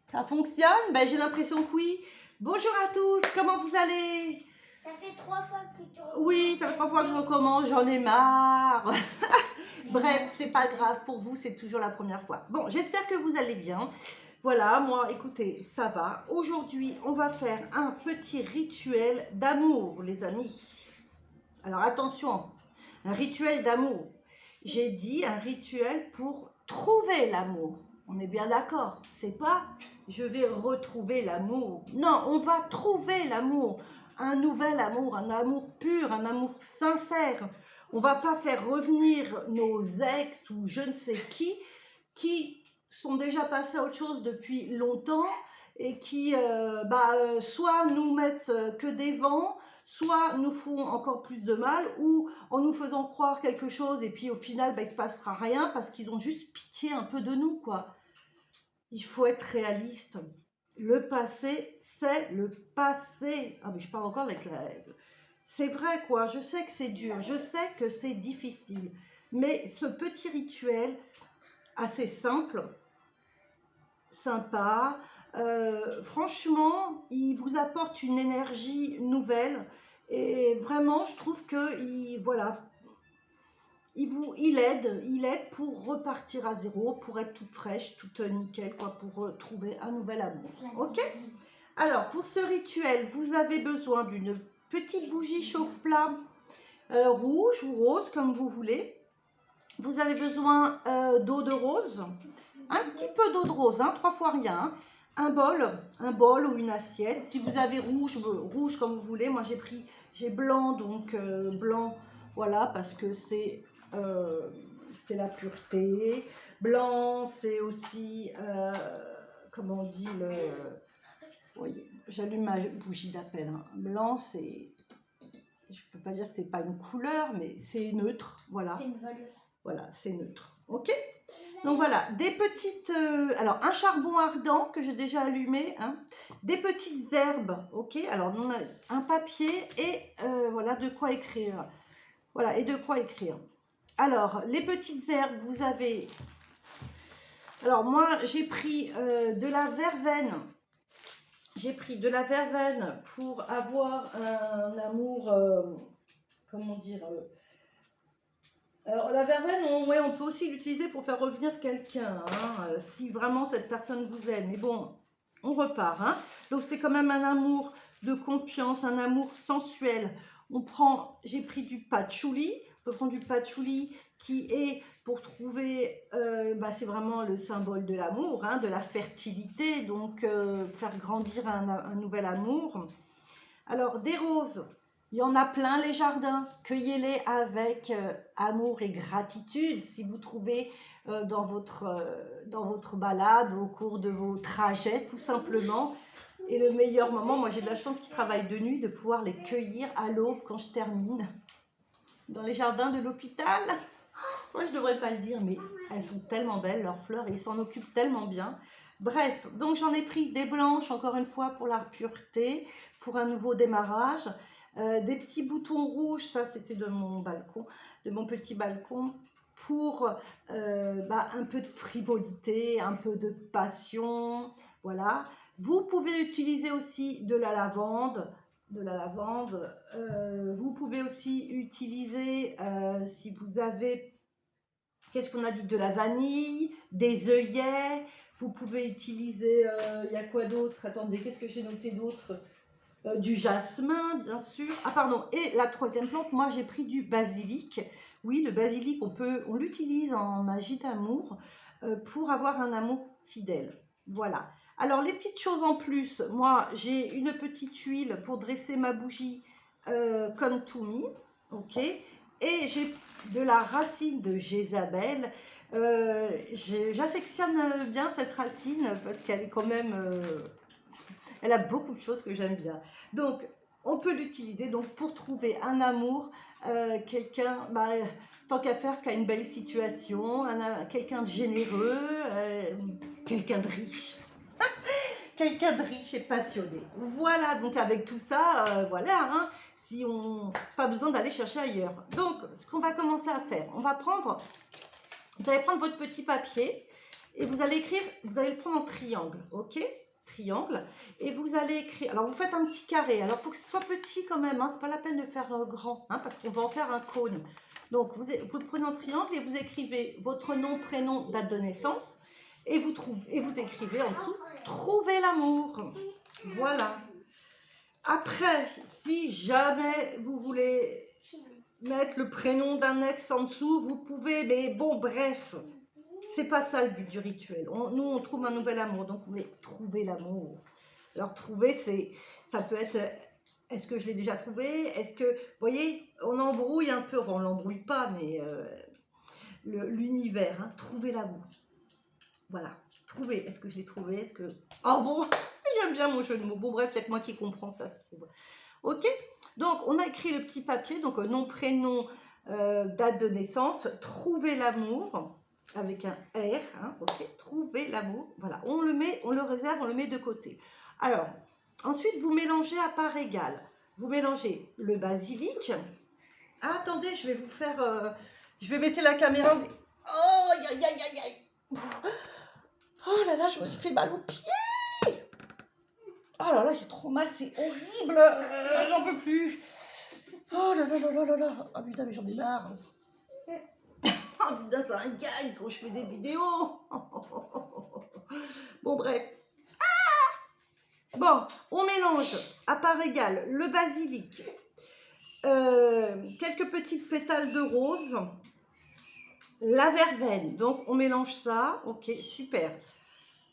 Ça fonctionne? Ben, j'ai l'impression que oui. Bonjour à tous, comment vous allez? Ça fait 3 fois que tu recommences. Oui, ça fait 3 fois que je recommence, j'en ai marre. Bref, c'est pas grave, pour vous, c'est toujours la première fois. Bon, j'espère que vous allez bien. Voilà, moi, écoutez, ça va. Aujourd'hui, on va faire un petit rituel d'amour, les amis. Alors, attention, un rituel d'amour. J'ai dit un rituel pour trouver l'amour. On est bien d'accord. C'est pas je vais retrouver l'amour. Non, on va trouver l'amour. Un nouvel amour, un amour pur, un amour sincère. On va pas faire revenir nos ex ou je ne sais qui sont déjà passés à autre chose depuis longtemps et qui soit nous mettent que des vents, soit nous font encore plus de mal, ou en nous faisant croire quelque chose et puis au final il ne se passera rien parce qu'ils ont juste pitié un peu de nous, quoi. Il faut être réaliste. Le passé, c'est le passé. Ah mais je parle encore avec la... C'est vrai, quoi, je sais que c'est dur, je sais que c'est difficile, mais ce petit rituel assez simple, sympa, franchement, il vous apporte une énergie nouvelle et vraiment, je trouve que voilà, il aide pour repartir à zéro, pour être toute fraîche, toute nickel, quoi, pour trouver un nouvel amour. Ok? Alors, pour ce rituel, vous avez besoin d'une petite bougie chauffe-plat rouge ou rose, comme vous voulez. Vous avez besoin d'eau de rose, un petit peu d'eau de rose, 3 fois rien. Un bol ou une assiette. Si vous avez rouge comme vous voulez. Moi j'ai blanc, donc blanc, voilà, parce que c'est la pureté. Blanc, c'est aussi, comment on dit, voyez, j'allume ma bougie d'appel. Blanc, c'est, je peux pas dire que c'est pas une couleur, mais c'est neutre, voilà. C'est une valeur. Voilà, c'est neutre. Ok? Donc voilà, des petites... alors, un charbon ardent que j'ai déjà allumé. Des petites herbes. Ok? Alors, on a un papier et voilà, de quoi écrire. Voilà, et de quoi écrire. Alors, les petites herbes, vous avez... Alors, moi, j'ai pris de la verveine. J'ai pris de la verveine pour avoir un amour... comment dire Alors, la verveine, on peut aussi l'utiliser pour faire revenir quelqu'un, si vraiment cette personne vous aime. Mais bon, on repart. Donc, c'est quand même un amour de confiance, un amour sensuel. J'ai pris du patchouli. On peut prendre du patchouli qui est pour trouver, c'est vraiment le symbole de l'amour, de la fertilité, donc faire grandir un nouvel amour. Alors, des roses. Il y en a plein les jardins, cueillez-les avec amour et gratitude. Si vous trouvez dans votre balade, au cours de vos trajets, tout simplement. Et le meilleur moment, moi j'ai de la chance qu'ils travaillent de nuit, de pouvoir les cueillir à l'aube quand je termine. Dans les jardins de l'hôpital. Moi je ne devrais pas le dire, mais elles sont tellement belles, leurs fleurs, et ils s'en occupent tellement bien. Bref, donc j'en ai pris des blanches, encore une fois, pour la pureté, pour un nouveau démarrage. Des petits boutons rouges, ça c'était de mon balcon, de mon petit balcon, pour un peu de frivolité, un peu de passion, voilà. Vous pouvez utiliser aussi de la lavande, vous pouvez aussi utiliser, si vous avez, qu'est-ce qu'on a dit, de la vanille, des œillets, vous pouvez utiliser, il y a quoi d'autre? Attendez, qu'est-ce que j'ai noté d'autre? Du jasmin, bien sûr. Ah pardon, et la troisième plante, moi j'ai pris du basilic. Oui, le basilic, on l'utilise en magie d'amour pour avoir un amour fidèle. Voilà. Alors les petites choses en plus, moi j'ai une petite huile pour dresser ma bougie comme to me, ok. Et j'ai de la racine de Jézabel. J'affectionne bien cette racine parce qu'elle est quand même... elle a beaucoup de choses que j'aime bien. Donc, on peut l'utiliser donc pour trouver un amour, quelqu'un, tant qu'à faire, qui a une belle situation, quelqu'un de généreux, quelqu'un de riche. Quelqu'un de riche et passionné. Voilà, donc avec tout ça, voilà, si on pas besoin d'aller chercher ailleurs. Donc, ce qu'on va commencer à faire, vous allez prendre votre petit papier et vous allez écrire, vous allez le prendre en triangle, ok? Triangle, et vous allez écrire, alors vous faites un petit carré, alors il faut que ce soit petit quand même, hein, c'est pas la peine de faire grand, hein, parce qu'on va en faire un cône. Donc vous le prenez en triangle et vous écrivez votre nom, prénom, date de naissance, et vous écrivez en dessous, trouvez l'amour, voilà. Après, si jamais vous voulez mettre le prénom d'un ex en dessous, vous pouvez, mais bon, bref, c'est pas ça le but du rituel. Nous, on trouve un nouvel amour, donc vous voulez trouver l'amour. Alors, trouver, ça peut être, est-ce que je l'ai déjà trouvé? Est-ce que, vous voyez, on embrouille un peu, enfin, on l'embrouille pas, mais l'univers, hein, trouver l'amour. Voilà, trouver, est-ce que je l'ai trouvé? Est-ce que, oh bon, j'aime bien mon jeu de mots. Bon, bref, peut-être moi qui comprends, ça se trouve. Ok, donc on a écrit le petit papier, donc nom, prénom, date de naissance, trouver l'amour, avec un R, hein, ok, trouver l'amour, voilà, on le réserve, on le met de côté. Alors, ensuite, vous mélangez à part égale. Vous mélangez le basilic. Ah, attendez, je vais vous faire, je vais baisser la caméra. Oh, aïe, aïe, aïe, aïe. Oh là là, je me suis fait mal aux pieds. Oh là là, j'ai trop mal, c'est horrible, j'en peux plus. Oh là là là là là là. Oh putain, mais j'en ai marre. Oh putain, c'est un gag quand je fais des vidéos. Bon, bref. Ah, bon, on mélange à part égale le basilic, quelques petites pétales de rose, la verveine. Donc, on mélange ça. Ok, super.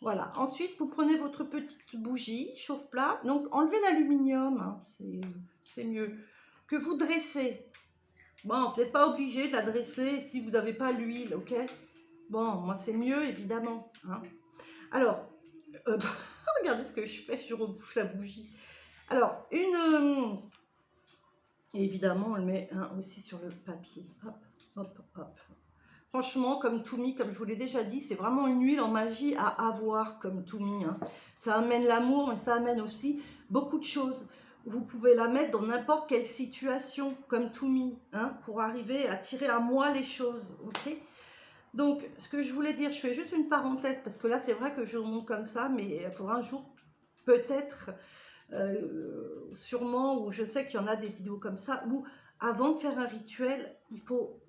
Voilà. Ensuite, vous prenez votre petite bougie chauffe-plat. Donc, enlevez l'aluminium, hein, c'est mieux. Que vous dressez. Bon, vous n'êtes pas obligé de la dresser si vous n'avez pas l'huile, ok? Bon, moi, c'est mieux, évidemment. Hein. Alors, regardez ce que je fais, je rebouche la bougie. Alors, évidemment, on le met aussi sur le papier. Hop, hop, hop. Franchement, comme Toumi, comme je vous l'ai déjà dit, c'est vraiment une huile en magie à avoir comme Toumi. Hein. Ça amène l'amour, mais ça amène aussi beaucoup de choses. Vous pouvez la mettre dans n'importe quelle situation, comme Toumi, hein, pour arriver à tirer à moi les choses. Ok. Donc, ce que je voulais dire, je fais juste une parenthèse, parce que là, c'est vrai que je monte comme ça, mais pour un jour, peut-être, sûrement, où je sais qu'il y en a des vidéos comme ça, où avant de faire un rituel, il faut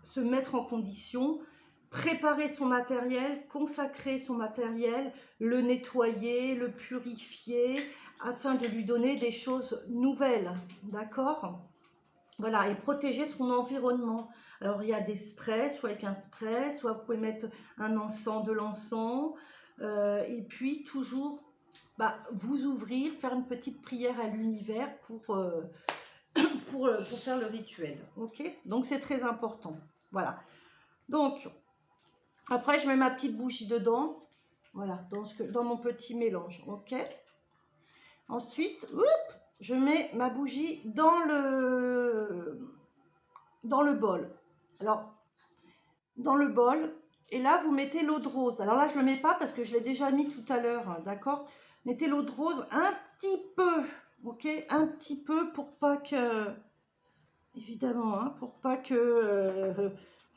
se mettre en condition, préparer son matériel, consacrer son matériel, le nettoyer, le purifier, afin de lui donner des choses nouvelles, d'accord? Voilà, et protéger son environnement. Alors, il y a des sprays, soit avec un spray, soit vous pouvez mettre un encens, de l'encens, et puis toujours vous ouvrir, faire une petite prière à l'univers pour faire le rituel, ok? Donc, c'est très important, voilà. Donc, après, je mets ma petite bougie dedans. Voilà, dans mon petit mélange. Ok. Ensuite, je mets ma bougie dans le bol. Alors, dans le bol. Et là, vous mettez l'eau de rose. Alors là, je ne le mets pas parce que je l'ai déjà mis tout à l'heure. Hein, d'accord? Mettez l'eau de rose un petit peu. Ok? Un petit peu pour pas que... Évidemment, hein, pour pas que...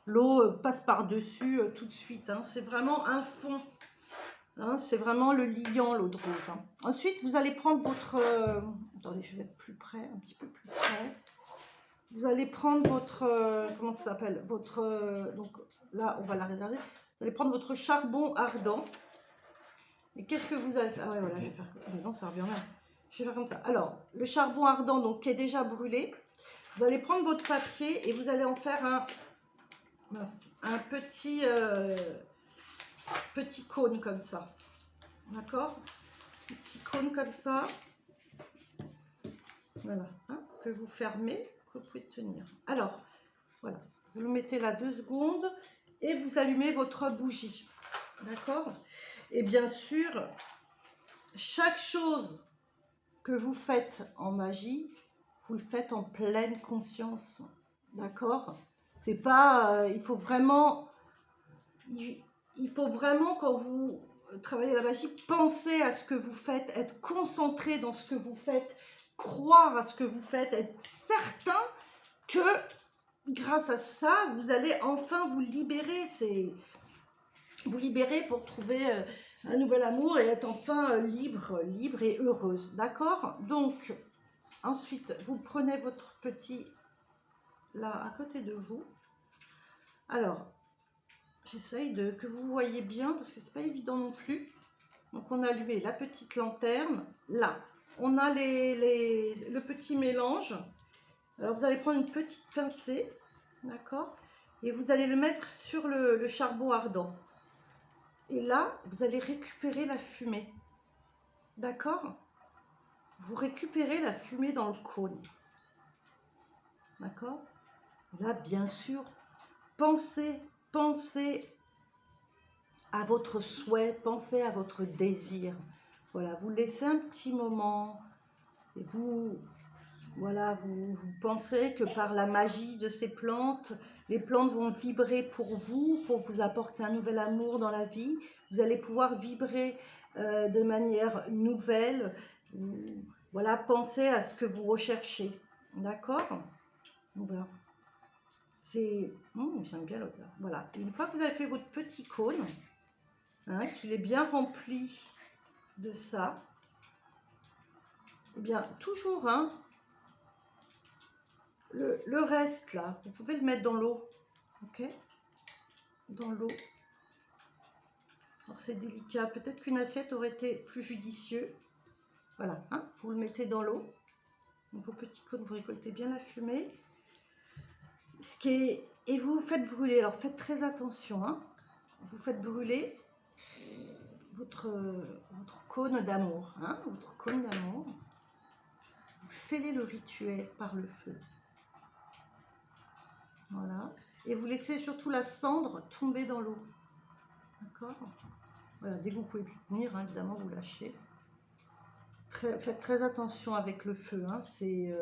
l'eau passe par-dessus tout de suite. Hein. C'est vraiment un fond. Hein, c'est vraiment le liant, l'eau de rose. Hein. Ensuite, vous allez prendre votre... attendez, je vais être plus près, un petit peu plus près. Vous allez prendre votre... comment ça s'appelle? Votre... donc là, on va la réserver. Vous allez prendre votre charbon ardent. Et qu'est-ce que vous allez faire? Ah ouais, voilà, je vais faire... Mais non, ça revient là. Je vais faire comme ça. Alors, le charbon ardent, donc, qui est déjà brûlé. Vous allez prendre votre papier et vous allez en faire un petit cône comme ça. D'accord? Un petit cône comme ça. Voilà. Hein, que vous fermez, que vous pouvez tenir. Alors, voilà. Vous le mettez là 2 secondes et vous allumez votre bougie. D'accord? Et bien sûr, chaque chose que vous faites en magie, vous le faites en pleine conscience. D'accord? C'est pas... il faut vraiment quand vous travaillez la magie, penser à ce que vous faites, être concentré dans ce que vous faites, croire à ce que vous faites, être certain que grâce à ça, vous allez enfin vous libérer. vous libérer pour trouver un nouvel amour et être enfin libre et heureuse. D'accord? Donc, ensuite, vous prenez votre petit là à côté de vous. Alors, j'essaye que vous voyez bien parce que c'est pas évident non plus. Donc, on a allumé la petite lanterne. Là, on a le petit mélange. Alors, vous allez prendre une petite pincée, d'accord? Et vous allez le mettre sur le charbon ardent. Et là, vous allez récupérer la fumée. D'accord? Vous récupérez la fumée dans le cône. D'accord? Là, bien sûr, pensez à votre souhait, pensez à votre désir. Voilà, vous laissez un petit moment et voilà, vous pensez que par la magie de ces plantes, les plantes vont vibrer pour vous apporter un nouvel amour dans la vie. Vous allez pouvoir vibrer de manière nouvelle. Voilà, pensez à ce que vous recherchez. D'accord? Voilà. J'aime bien l'odeur. Voilà. Une fois que vous avez fait votre petit cône, hein, qu'il est bien rempli de ça, eh bien, toujours, hein, le reste, là, vous pouvez le mettre dans l'eau. Ok? Dans l'eau. Alors, c'est délicat. Peut-être qu'une assiette aurait été plus judicieux. Voilà, hein, vous le mettez dans l'eau. Vos petits cônes, vous récoltez bien la fumée. Et vous faites brûler. Alors, faites très attention, hein. Vous faites brûler votre cône d'amour, hein, votre cône d'amour. Vous scellez le rituel par le feu. Voilà. Et vous laissez surtout la cendre tomber dans l'eau. D'accord? Voilà, dès que vous pouvez venir, hein, évidemment, vous lâchez. Faites très attention avec le feu. Hein, c'est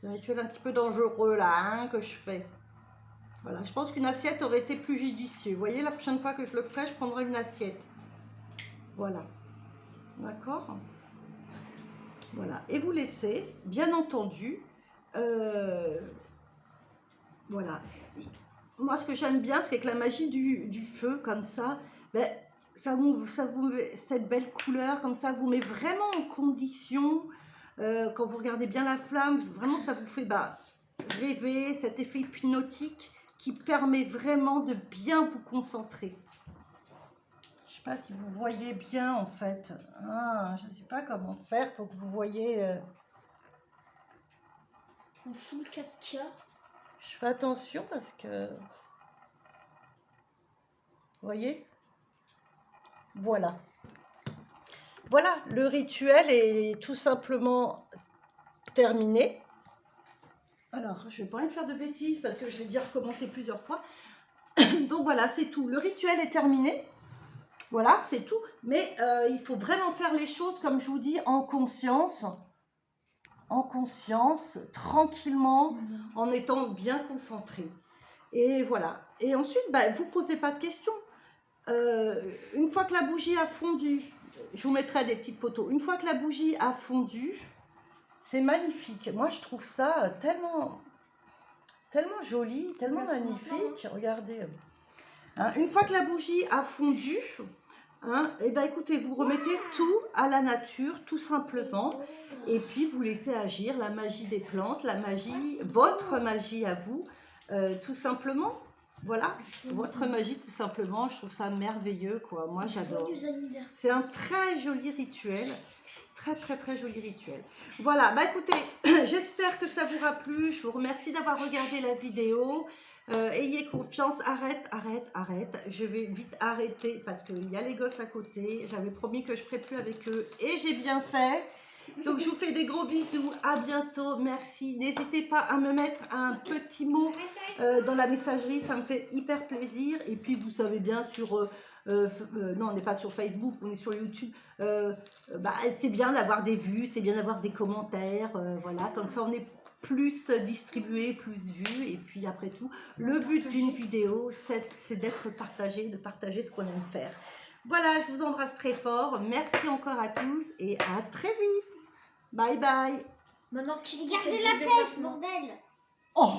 un rituel un petit peu dangereux, là, hein, que je fais. Voilà, je pense qu'une assiette aurait été plus judicieux. Vous voyez, la prochaine fois que je le ferai, je prendrai une assiette. Voilà. D'accord? Voilà. Et vous laissez, bien entendu, voilà. Moi, ce que j'aime bien, c'est que la magie du feu, comme ça, ben, ça vous met cette belle couleur, comme ça, vous met vraiment en condition. Quand vous regardez bien la flamme, vraiment, ça vous fait rêver, cet effet hypnotique qui permet vraiment de bien vous concentrer. Je ne sais pas si vous voyez bien, en fait. Ah, je ne sais pas comment faire pour que vous voyez... En full 4K. Je fais attention parce que... Vous voyez? Voilà. Voilà, le rituel est tout simplement terminé. Alors, je vais pas envie de faire de bêtises parce que je l'ai déjà recommencé plusieurs fois. Donc voilà, c'est tout. Le rituel est terminé. Voilà, c'est tout. Mais il faut vraiment faire les choses, comme je vous dis, en conscience, tranquillement, en étant bien concentré. Et voilà. Et ensuite, vous ne posez pas de questions. Une fois que la bougie a fondu, je vous mettrai des petites photos. Une fois que la bougie a fondu, c'est magnifique. Moi, je trouve ça tellement joli, tellement magnifique. Regardez. Hein, une fois que la bougie a fondu, hein, et écoutez, vous remettez tout à la nature, tout simplement. Et puis, vous laissez agir la magie des plantes, la magie, votre magie à vous, tout simplement. Voilà, votre magie tout simplement, je trouve ça merveilleux, quoi. Moi, j'adore. C'est un très joli rituel, très joli rituel. Voilà, écoutez, j'espère que ça vous aura plu. Je vous remercie d'avoir regardé la vidéo. Ayez confiance, arrête. Je vais vite arrêter parce qu'il y a les gosses à côté. J'avais promis que je ne ferais plus avec eux et j'ai bien fait. Donc, je vous fais des gros bisous. À bientôt. Merci. N'hésitez pas à me mettre un petit mot dans la messagerie. Ça me fait hyper plaisir. Et puis, vous savez bien, sur... non, on n'est pas sur Facebook, on est sur YouTube. C'est bien d'avoir des vues, c'est bien d'avoir des commentaires. Voilà, comme ça, on est plus distribué, plus vu. Et puis, après tout, le but d'une vidéo, c'est d'être partagé, de partager ce qu'on aime faire. Voilà, je vous embrasse très fort. Merci encore à tous et à très vite. Bye bye. Maintenant, gardez la pêche, bordel. Oh!